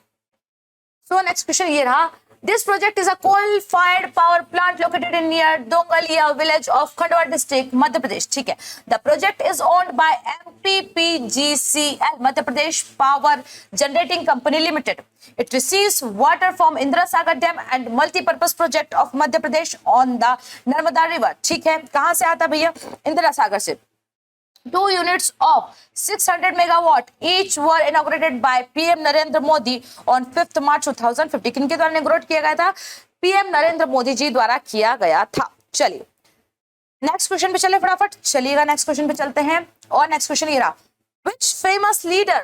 So next question ये रहा, this project is a coal-fired power plant located in near Dongalia village of Khandwa district, Madhya Pradesh. ठीक है, the project is owned by MPPGCL, Madhya Pradesh Power Generating Company Limited. It receives water from Indira Sagar Dam and multi-purpose project of Madhya Pradesh on the Narmada River. ठीक है, कहाँ से आता भैया? इंदिरा सागर से। 2 units of 600 megawatt each were inaugurated by PM Narendra Modi on 5th March 2050. किनके द्वारा inaugurate किया गया था? PM नरेंद्र मोदी जी द्वारा किया गया था। चलिए नेक्स्ट क्वेश्चन पे चले फटाफट, चलिएगा नेक्स्ट क्वेश्चन पे चलते हैं। और नेक्स्ट क्वेश्चन ये रहा, which famous leader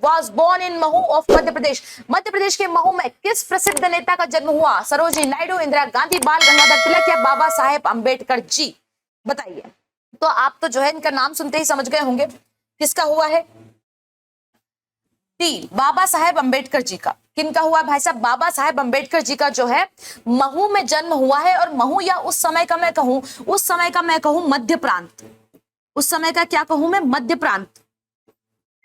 was born in Mhow of Madhya Pradesh? Madhya Pradesh के महू में किस प्रसिद्ध नेता का जन्म हुआ? सरोजिनी नायडू, इंदिरा गांधी, बाल गंगाधर तिलक या बाबा साहेब अम्बेडकर जी? बताइए। तो आप तो जो है इनका नाम सुनते ही समझ गए होंगे किसका हुआ है? डी, बाबा साहेब अम्बेडकर जी का। किनका हुआ भाई साहब? बाबा साहेब अम्बेडकर जी का जो है महू में जन्म हुआ है। और महू या उस समय का मैं कहूं मध्य प्रांत। उस समय का क्या कहूं मैं? मध्य प्रांत।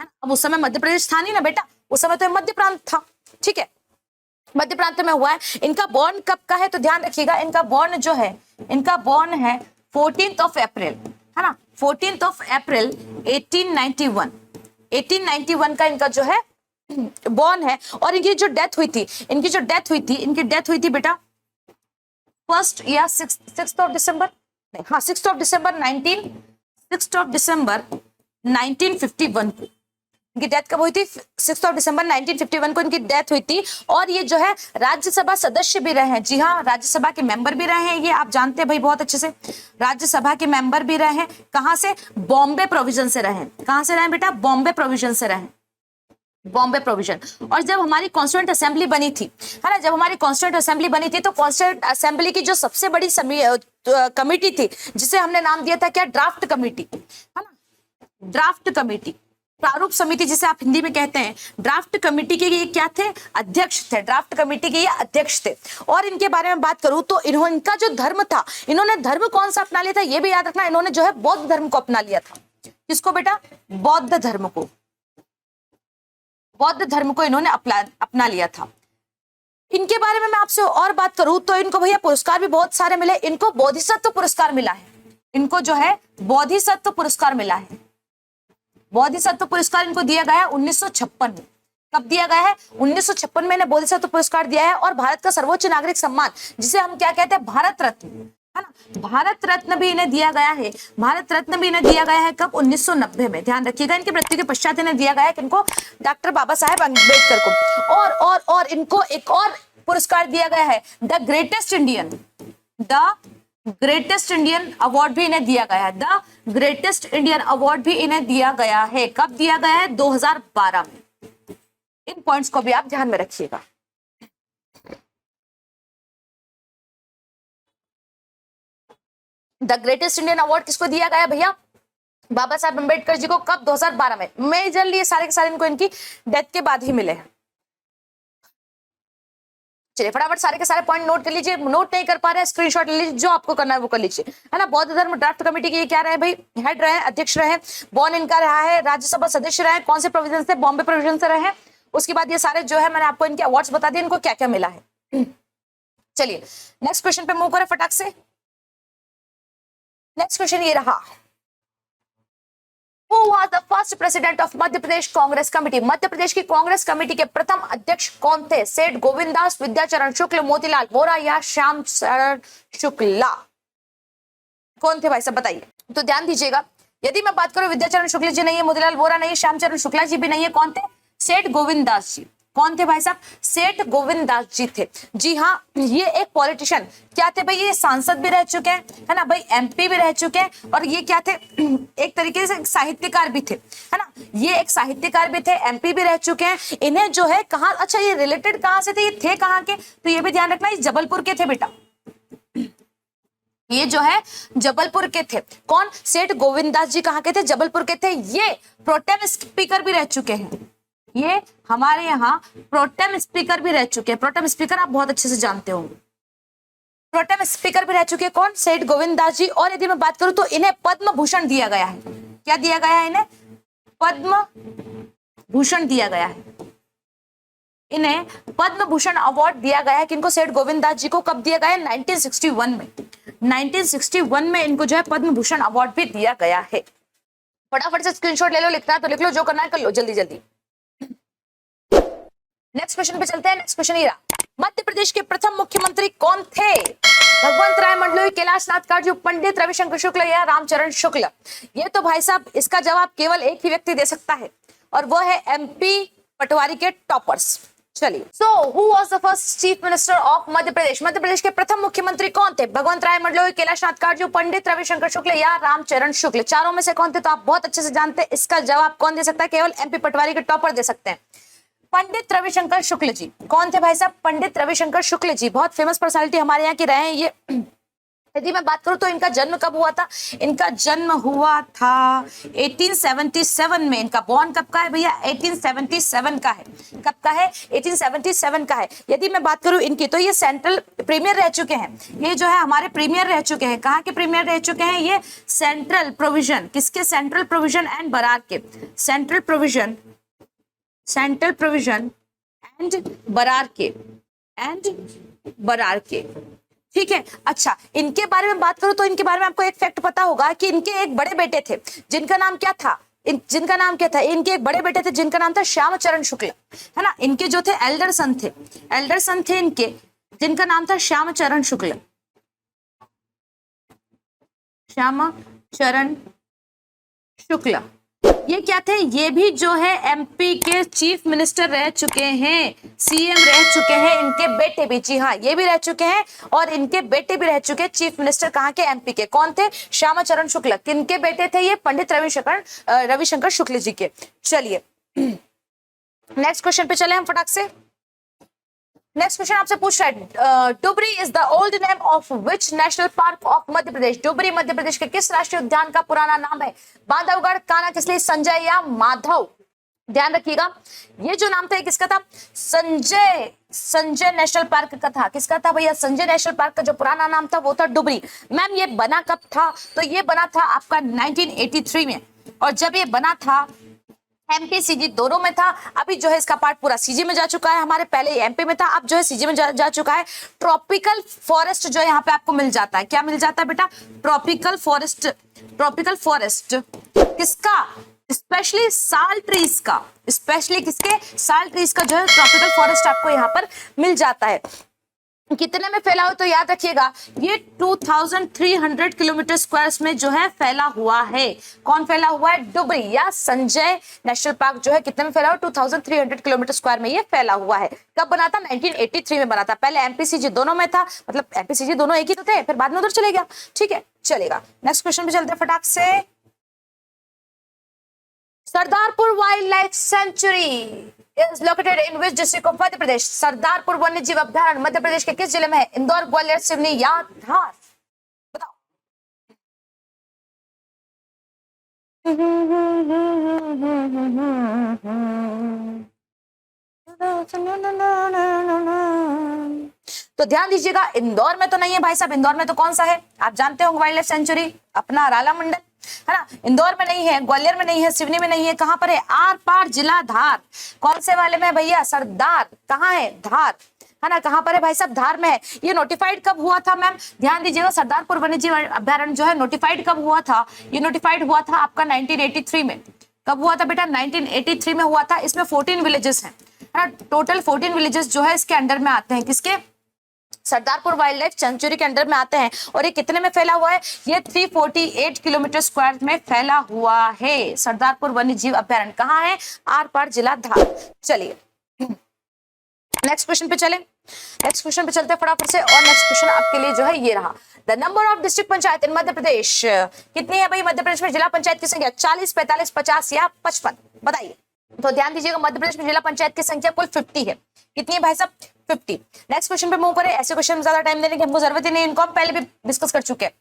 अब उस समय मध्य प्रदेश था नहीं ना बेटा, उस समय तो मध्य प्रांत था। ठीक है, मध्य प्रांत में हुआ है। इनका बॉर्न कब का है? तो ध्यान रखिएगा, इनका बॉर्न जो है, इनका बॉर्न है 14th अप्रैल, है ना, 14th अप्रैल 1891। 1891 का इनका जो है बॉर्न है। और इनकी जो डेथ हुई थी बेटा 1st या 6th दिसंबर, नहीं हाँ 6th दिसंबर 1951 को इनकी डेथ कब हुई थी? 6th दिसंबर 1951 को इनकी डेथ हुई थी। और ये जो है राज्यसभा सदस्य भी रहे हैं। जी हाँ, राज्यसभा के मेंबर भी रहे हैं। ये आप जानते हैं भाई बहुत अच्छे से, राज्यसभा के मेंबर भी रहे हैं। कहां से? बॉम्बे प्रोविजन से रहे। कहां से रहे बेटा? बॉम्बे प्रोविजन से रहे, बॉम्बे प्रोविजन। और जब हमारी कॉन्स्टिट्यूएंट असेंबली बनी थी, है ना, जब हमारी कॉन्स्टिट्यूएंट असेंबली बनी थी तो कॉन्स्टिट्यूएंट असेंबली की जो सबसे बड़ी कमेटी थी, जिसे हमने नाम दिया था क्या? ड्राफ्ट कमेटी, है ना, ड्राफ्ट कमेटी, प्रारूप समिति जिसे आप हिंदी में कहते हैं। ड्राफ्ट कमेटी के ये क्या थे? अध्यक्ष थे। ड्राफ्ट कमेटी के ये अध्यक्ष थे। और इनके बारे में बात करूं तो इनका जो धर्म था, इन्होंने धर्म कौन सा अपना लिया था? ये भी याद रखना, इन्होंने जो है बौद्ध धर्म को अपना लिया था। किसको बेटा? बौद्ध धर्म को। बौद्ध धर्म को इन्होंने अपना लिया था। इनके बारे में मैं आपसे और बात करूं तो इनको भैया पुरस्कार भी बहुत सारे मिले। इनको बोधिसत्व पुरस्कार मिला है। इनको जो है बोधिसत्व पुरस्कार मिला है। बोधिसत्व पुरस्कार इनको दिया गया 1956 में। कब दिया गया है? 1956 में इन्हें बोधिसत्व पुरस्कार दिया है। और भारत का सर्वोच्च नागरिक सम्मान, जिसे हम क्या कहते हैं? भारत रत्न। है ना। भारत रत्न भी इन्हें दिया गया है, भारत रत्न भी इन्हें दिया गया है कब, 1990 में। ध्यान रखिएगा, इनकी मृत्यु के पश्चात इन्हें दिया गया है किनको, डॉक्टर बाबा साहेब अम्बेडकर को। और इनको एक और पुरस्कार दिया गया है, द ग्रेटेस्ट इंडियन अवार्ड भी इन्हें दिया गया है, द ग्रेटेस्ट इंडियन अवार्ड भी इन्हें दिया गया है। कब दिया गया है, 2012 में। इन पॉइंट्स को भी आप ध्यान में रखिएगा। द ग्रेटेस्ट इंडियन अवार्ड किसको दिया गया भैया, बाबा साहब अम्बेडकर जी को। कब, 2012 में। मेजरली ये सारे के सारे इनको इनकी डेथ के बाद ही मिले हैं। चलिए फटाफट सारे के सारे पॉइंट नोट कर लीजिए, नोट नहीं कर पा रहे स्क्रीनशॉट ले लीजिए, जो आपको करना है वो कर लीजिए, है ना। बौद्ध धर्म ड्राफ्ट कमेटी के ये क्या रहे भाई, हेड रहे, अध्यक्ष रहे, बॉर्न इनका रहा है, राज्यसभा सदस्य रहे, कौन से प्रोविजन से, बॉम्बे प्रोविजन से रहे। उसके बाद ये सारे जो है मैंने आपको इनके अवार्ड्स बता दिए, इनको क्या क्या मिला है। चलिए नेक्स्ट क्वेश्चन पे मूव करें फटाक से। नेक्स्ट क्वेश्चन ये रहा, Who was the first president of Madhya Pradesh Congress committee? Madhya Pradesh की कांग्रेस कमेटी के प्रथम अध्यक्ष कौन थे? सेठ गोविंददास, विद्याचरण शुक्ल, मोतीलाल वोरा या श्याम चरण शुक्ला? कौन थे भाई सब बताइए। तो ध्यान दीजिएगा, यदि मैं बात करूं विद्याचरण शुक्ल जी नहीं है, मोतीलाल वोरा नहीं है, श्यामचरण शुक्ला जी भी नहीं है, कौन थे? सेठ गोविंददास जी। कौन थे भाई साहब? सेठ गोविंददास जी थे। जी हाँ, ये एक पॉलिटिशियन क्या थे भाई, ये सांसद भी रह चुके हैं, है ना भाई, एमपी भी रह चुके हैं, और ये क्या थे, एक तरीके से साहित्यकार भी थे, है ना। ये एक साहित्यकार भी थे, एमपी भी रह चुके हैं। इन्हें जो है कहाँ, अच्छा ये रिलेटेड कहाँ से थे, ये थे कहाँ के, तो ये भी ध्यान रखना, ये जबलपुर के थे बेटा, ये जो है जबलपुर के थे। कौन? सेठ गोविंददास जी कहाँ के थे? जबलपुर के थे। ये प्रोटेम स्पीकर भी रह चुके हैं, ये हमारे यहाँ प्रोटेम स्पीकर भी रह चुके हैं। प्रोटेम स्पीकर आप बहुत अच्छे से जानते होंगे, प्रोटेम स्पीकर भी रह चुके हैं। कौन? सेठ गोविंददास जी। और यदि मैं बात करूं तो इन्हें पद्म भूषण दिया गया है। क्या दिया गया है इन्हें? पद्म भूषण दिया गया है। इन्हें पद्म भूषण अवार्ड दिया गया है। किनको? सेठ गोविंददास जी को। कब दिया गया है? 1961 में। 1961 में इनको जो है पद्म भूषण अवार्ड भी दिया गया है। फटाफट से स्क्रीनशॉट ले लो, लिखना है तो लिख लो, जो करना है कर लो, जल्दी जल्दी। नेक्स्ट क्वेश्चन पे चलते हैं। नेक्स्ट क्वेश्चन ये रहा, मध्य प्रदेश के प्रथम मुख्यमंत्री कौन थे? भगवंत राय मंडलोई, कैलाश नाथ काटजू, पंडित रविशंकर शुक्ल या रामचरण शुक्ल? ये तो भाई साहब इसका जवाब केवल एक ही व्यक्ति दे सकता है, और वो है एमपी पटवारी के टॉपर्स। चलिए, so who was the first chief minister of Madhya Pradesh? Madhya Pradesh के प्रथम मुख्यमंत्री कौन थे? भगवंत राय मंडलोई, कैलाश नाथ काटजू, पंडित रविशंकर शुक्ल या रामचरण शुक्ल? चारों में से कौन थे? तो आप बहुत अच्छे से जानते हैं, इसका जवाब कौन दे सकता है? केवल एमपी पटवारी के टॉपर दे सकते हैं, पंडित रविशंकर शुक्ल जी। कौन थे भाई साहब? पंडित रविशंकर शुक्ल जी, बहुत फेमस पर्सनालिटी हमारे यहाँ की रहे हैं ये। यदि मैं बात करूं तो इनका जन्म कब हुआ था? इनका जन्म हुआ था 1877 में। इनका बॉर्न कब का है भैया? 1877 का है। कब का है? 1877 का है। यदि मैं बात करूं इनकी, तो ये सेंट्रल प्रीमियर रह चुके हैं। ये जो है हमारे प्रीमियर रह चुके हैं। कहाँ के प्रीमियर रह चुके हैं? ये सेंट्रल प्रोविजन, किसके? सेंट्रल प्रोविजन एंड बरार के। सेंट्रल प्रोविजन एंड बरार के, ठीक है। अच्छा, इनके बारे में बात करूं तो इनके बारे में आपको एक फैक्ट पता होगा कि इनके एक बड़े बेटे थे, जिनका नाम क्या था? इनके एक बड़े बेटे थे जिनका नाम था श्यामचरण शुक्ल, है ना। इनके जो थे एल्डर सन थे इनके, जिनका नाम था श्यामचरण शुक्ल। श्यामचरण शुक्ला, ये क्या थे? ये भी जो है एमपी के चीफ मिनिस्टर रह चुके हैं, सीएम रह चुके हैं। इनके बेटे भी, जी हाँ, ये भी रह चुके हैं, और इनके बेटे भी रह चुके हैं चीफ मिनिस्टर। कहाँ के? एमपी के। कौन थे? श्यामचरण शुक्ल। किनके बेटे थे ये? पंडित रविशंकर शुक्ल जी के। चलिए नेक्स्ट क्वेश्चन पे चले हम फटाक से। नेक्स्ट क्वेश्चन आपसे पूछ रहा है, Dubri is the old name of which national park of Madhya Pradesh? Dubri Madhya Pradesh के किस राष्ट्रीय उद्यान का पुराना नाम है? बांधवगढ़, कान्हा किसली, संजय या माधव? ध्यान रखिएगा, ये जो नाम था किसका था? संजय नेशनल पार्क का था। किसका था भैया? संजय नेशनल पार्क का जो पुराना नाम था वो था डुबरी। मैम ये बना कब था? तो ये बना था आपका 1983 में, और जब ये बना था एमपी सीजी दोनों में था। अभी जो है इसका पार्ट पूरा सीजी में जा चुका है। हमारे पहले एमपी में था, अब जो है सीजी में जा चुका है। ट्रॉपिकल फॉरेस्ट जो है यहाँ पे आपको मिल जाता है। क्या मिल जाता है बेटा? ट्रॉपिकल फॉरेस्ट किसका? स्पेशली साल ट्रीज का। स्पेशली किसके? साल ट्रीज का जो है ट्रॉपिकल फॉरेस्ट आपको यहाँ पर मिल जाता है। कितने में फैला हो, तो याद रखिएगा ये 2300 किलोमीटर स्क्वायर में जो है फैला हुआ है। कौन फैला हुआ है? डुबरी या संजय नेशनल पार्क जो है कितने में फैला हुआ? 2300 किलोमीटर स्क्वायर में ये फैला हुआ है। कब बना था? 1983 में बना था। पहले एमपीसीजी दोनों में था, मतलब एमपीसीजी दोनों एक ही तो थे, फिर बाद में उधर चले गया। ठीक है, चलेगा। नेक्स्ट क्वेश्चन पे चलते हैं फटाक से। Sardarpur wildlife sanctuary is located in which district of Madhya Pradesh? Sardarpur वन्य जीव अभ्यारण्य मध्य प्रदेश के किस जिले में है? इंदौर, ग्वालियर, सिवनी या धार? बताओ। तो ध्यान दीजिएगा, इंदौर में तो नहीं है भाई साहब। इंदौर में तो कौन सा है? आप जानते होंगे वाइल्ड लाइफ सेंचुरी, अपना राला मंडल, है ना। इंदौर में नहीं है, ग्वालियर में नहीं है, सिवनी में नहीं है। कहां पर है? आर पार जिला धार। कौन से वाले में भैया? सरदार। कहाँ है? धार, है ना। कहां पर है भाई साहब? धार में है। ये नोटिफाइड कब हुआ था मैम? ध्यान दीजिएगा, सरदारपुर वन्यजीव अभ्यारण्य जो है नोटिफाइड कब हुआ था? ये नोटिफाइड हुआ था आपका 1983 में। कब हुआ था बेटा? 1983 में हुआ था। इसमें 14 विलेजेस हैं, है ना। टोटल 14 विलेजेस जो है इसके अंडर में आते हैं। किसके? सरदारपुर वाइल्ड लाइफ सेंचुरी के अंडर में आते हैं। और ये कितने में फैला हुआ है? ये 348 किलोमीटर स्क्वायर में फैला हुआ है। सरदारपुर वन्य जीव अभ्यारण्य कहाँ है? आर पार जिला धार। चलिए नेक्स्ट क्वेश्चन पे चले। नेक्स्ट क्वेश्चन पे चलते हैं फटाफट से। और नेक्स्ट क्वेश्चन आपके लिए जो है ये रहा, the number of district panchayat in Madhya Pradesh. कितनी है भाई मध्य प्रदेश में जिला पंचायत की संख्या? 40, 45, 50 या 55? बताइए। तो ध्यान दीजिएगा, मध्य प्रदेश में जिला पंचायत की संख्या कुल 50 है। कितनी है भाई साहब? 50। नेक्स्ट क्वेश्चन पे मूव करें। ऐसे क्वेश्चन में ज्यादा टाइम देने की हमको जरूरत ही नहीं, इनको हम पहले भी डिस्कस कर चुके हैं।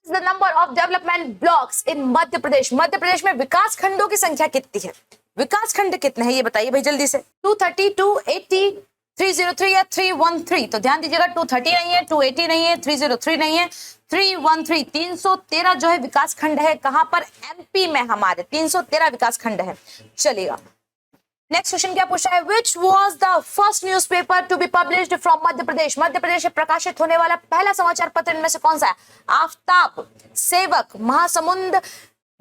The number of development blocks in Madhya Pradesh. Madhya Pradesh में विकास खंडों की संख्या कितनी है? विकास खंड कितने हैं ये बताइए भाई जल्दी से। 230, 280, 303 या 313? तो ध्यान दीजिएगा, 230 नहीं है, 280 नहीं है, 303 नहीं है, 313। 313 जो है विकास खंड है। कहां पर? एमपी में हमारे 313 विकास खंड है। चलेगा। नेक्स्ट क्वेश्चन क्या पूछा है? Which was the first newspaper to be published from Madhya Pradesh? Madhya Pradesh से प्रकाशित होने वाला पहला समाचार पत्र इनमें से कौन सा है? आफ्ताब, सेवक, महासमुंद,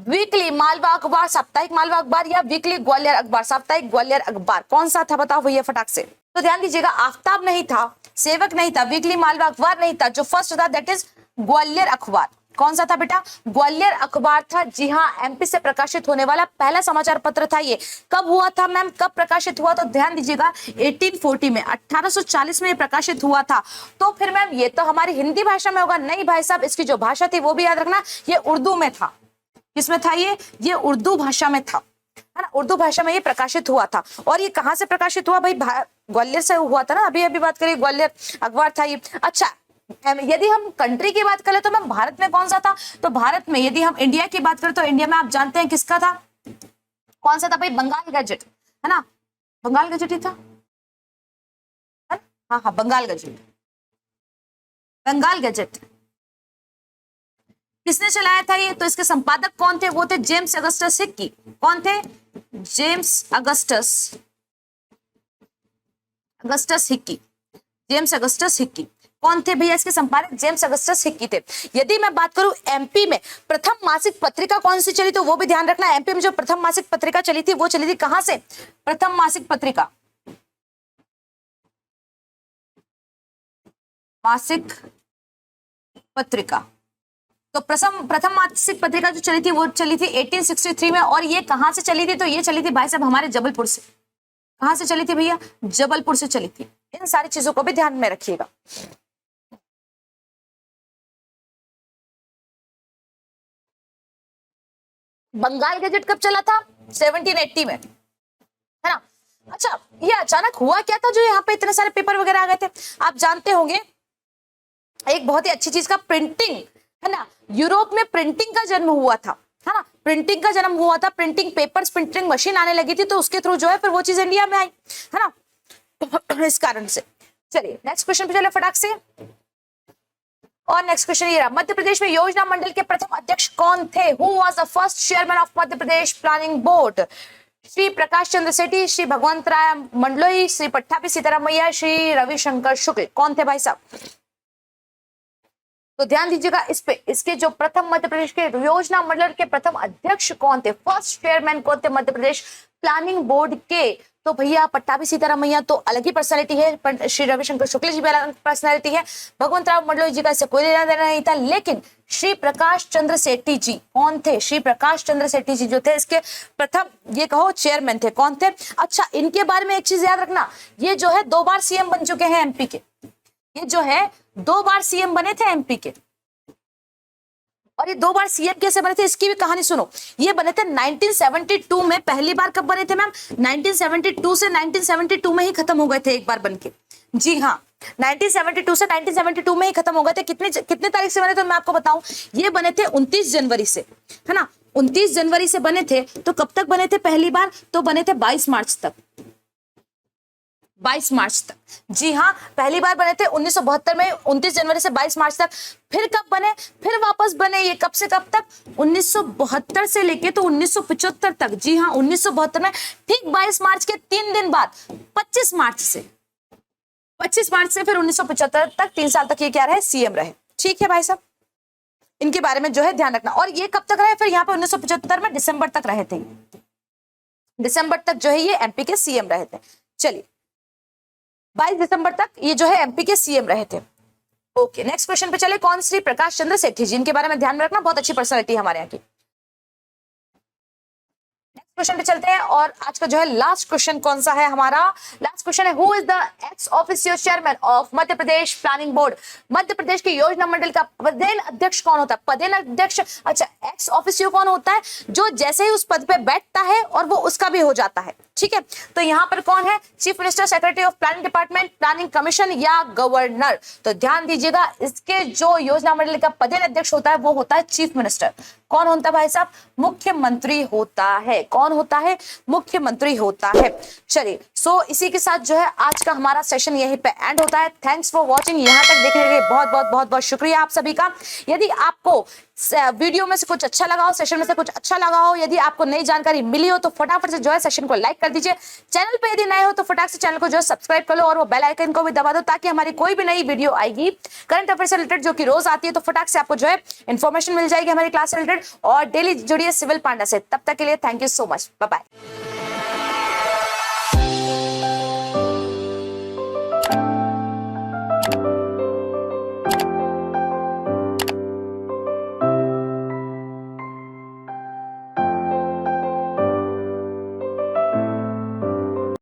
वीकली मालवा अखबार, साप्ताहिक मालवा अखबार या वीकली ग्वालियर अखबार? साप्ताहिक ग्वालियर अखबार। कौन सा था बताओ भैया फटाक से। तो ध्यान दीजिएगा, आफ्ताब नहीं था, सेवक नहीं था, वीकली मालवा अखबार नहीं था, जो फर्स्ट था दैट इज ग्वालियर अखबार। कौन सा था बेटा? ग्वालियर अखबार था। जी हाँ, एमपी से प्रकाशित होने वाला पहला समाचार पत्र था ये। कब हुआ था मैम? कब प्रकाशित हुआ? तो ध्यान दीजिएगा 1840 में, 1840 में प्रकाशित हुआ था। तो फिर मैम ये तो हमारी हिंदी भाषा में होगा? नहीं भाई साहब, इसकी जो भाषा थी वो भी याद रखना, ये उर्दू में था। किसमें था ये उर्दू भाषा में था, है ना। उर्दू भाषा में ये प्रकाशित हुआ था। और ये कहाँ से प्रकाशित हुआ भाई? ग्वालियर से हुआ था ना। अभी अभी बात करिए, ग्वालियर अखबार था ये। अच्छा, यदि हम कंट्री की बात करें तो मैम भारत में कौन सा था? तो भारत में यदि हम इंडिया की बात करें तो इंडिया में आप जानते हैं किसका था? कौन सा था भाई? बंगाल गजट, है ना। बंगाल गजट ही था, हाँ हाँ, बंगाल गजट। बंगाल गजट किसने चलाया था ये? तो इसके संपादक कौन थे? वो थे जेम्स अगस्टस हिक्की। कौन थे? James Augustus Hickey. James Augustus Hickey कौन थे भैया? इसके संपादक जेम्स अगस्टस हिक्की थे। यदि मैं बात करूं एमपी में प्रथम मासिक पत्रिका कौन सी चली, तो वो भी ध्यान रखना। एमपी में जो प्रथम मासिक पत्रिका चली थी वो चली थी कहां से? प्रथम मासिक पत्रिका, मासिक पत्रिका। तो प्रथम मासिक पत्रिका जो चली थी वो चली थी 1863 में। और ये कहां से चली थी? तो ये चली थी भाई साहब हमारे जबलपुर से। कहां से चली थी भैया? जबलपुर से चली थी। इन सारी चीजों को भी ध्यान में रखिएगा। बंगाल गजट कब चला था? 1780 में, है ना। अच्छा, ये अचानक हुआ क्या था जो यहाँ पे इतने सारे पेपर वगैरह आ गए थे? आप जानते होंगे एक बहुत ही अच्छी चीज का प्रिंटिंग, है ना। यूरोप में प्रिंटिंग का जन्म हुआ था, है ना। प्रिंटिंग का जन्म हुआ था, प्रिंटिंग पेपर्स, प्रिंटिंग मशीन आने लगी थी, तो उसके थ्रू जो है फिर वो चीज इंडिया में आई, है ना। इस कारण से। चलिए नेक्स्ट क्वेश्चन पे चले फटाक से। और नेक्स्ट क्वेश्चन ये रहा, मध्य प्रदेश में योजना मंडल के प्रथम अध्यक्ष कौन थे? Who was the first chairman of Madhya Pradesh planning board? Shri Prakash Chandra Sethi, Shri Bhagwant Rai Mandloi, Shri Pattabhi Sitaramayya, Shri Ravishankar Shukla. कौन थे भाई साहब? तो ध्यान दीजिएगा इस पे, इसके जो प्रथम मध्य प्रदेश के योजना मंडल के प्रथम अध्यक्ष कौन थे? फर्स्ट चेयरमैन कौन थे मध्य प्रदेश प्लानिंग बोर्ड के? तो भैया पट्टाभी सीतारामैया तो अलग ही पर्सनैलिटी है, पर श्री रविशंकर शुक्ल जी भी अलग पर्सनैलिटी है, भगवंत राव मंडलोई जी का इससे कोई लेना देना नहीं था। लेकिन श्री प्रकाश चंद्र सेठी जी कौन थे? श्री प्रकाश चंद्र सेठी जी जो थे इसके प्रथम ये कहो चेयरमैन थे। कौन थे? अच्छा, इनके बारे में एक चीज याद रखना, ये जो है 2 बार सीएम बन चुके हैं एमपी के, ये जो है 2 बार सीएम बने थे एमपी के। और ये 2 बार सीएम कैसे बने थे इसकी भी कहानी सुनो। ये बने थे 1972 में, पहली बार कब बने थे मैम? 1972 से 1972 में ही खत्म हो गए थे एक बार बनके। जी हाँ, 1972 से 1972 में ही खत्म हो गए थे। कितने तारीख से बने थे मैं आपको बताऊं, ये बने थे 29 जनवरी से, है ना, 29 जनवरी से बने थे। तो कब तक बने थे पहली बार? तो बने थे 22 मार्च तक, 22 मार्च तक। जी हाँ, पहली बार बने थे 1972 में, 29 जनवरी से 22 मार्च तक। फिर कब बने? फिर वापस बने ये कब से कब तक? 1972 से लेके तो 1975 तक। जी हाँ, 1972 में ठीक 22 मार्च के 3 दिन बाद 25 मार्च से फिर 1975 तक 3 साल तक ये क्या रहे? सीएम रहे। ठीक है भाई साहब, इनके बारे में जो है ध्यान रखना। और ये कब तक रहे? फिर यहाँ पे 1975 में दिसंबर तक रहे थे, दिसंबर तक जो है ये एमपी के सीएम रहे थे। चलिए, 22 दिसंबर तक ये जो है एमपी के सीएम रहे थे। ओके, नेक्स्ट क्वेश्चन पे चले। कौन? श्री प्रकाश चंद्र सेठी जी, इनके बारे में ध्यान में रखना, बहुत अच्छी पर्सनैलिटी हमारे यहाँ की। क्वेश्चन पे चलते हैं और आज का जो है लास्ट क्वेश्चन कौन सा है हमारा? लास्ट क्वेश्चन है, who is the ex officio chairman of Madhya Pradesh planning board? Madhya Pradesh के योजना मंडल का पदेन अध्यक्ष कौन होता है? पदेन अध्यक्ष, अच्छा, एक्स ऑफिशियो कौन होता है? जो जैसे ही उस पद पे बैठता है और वो उसका भी हो जाता है। ठीक है, तो यहाँ पर कौन है? Chief minister, secretary of planning department, planning commission या गवर्नर? तो ध्यान दीजिएगा, इसके जो योजना मंडल का पदेन अध्यक्ष होता है वो होता है चीफ मिनिस्टर। कौन होता है भाई साहब? मुख्यमंत्री होता है। कौन होता है? मुख्यमंत्री होता है। चलिए, सो इसी के साथ जो है आज का हमारा सेशन यहीं पे एंड होता है। थैंक्स फॉर वॉचिंग, यहाँ तक देखने के लिए बहुत बहुत शुक्रिया आप सभी का। यदि आपको वीडियो में से कुछ अच्छा लगा हो, सेशन में से कुछ अच्छा लगा हो, यदि आपको नई जानकारी मिली हो तो फटाफट से जो है सेशन को लाइक कर दीजिए। चैनल पे यदि नए हो तो फटाफट से चैनल को जो है सब्सक्राइब कर लो और वो बेल आइकन को भी दबा दो, ताकि हमारी कोई भी नई वीडियो आएगी करंट अफेयर से रिलेटेड जो कि रोज आती है, तो फटाक से आपको जो है इन्फॉर्मेशन मिल जाएगी हमारी क्लास से रिलेटेड। और डेली जुड़िए सिविल पांडा से। तब तक के लिए thank you so much, bye bye.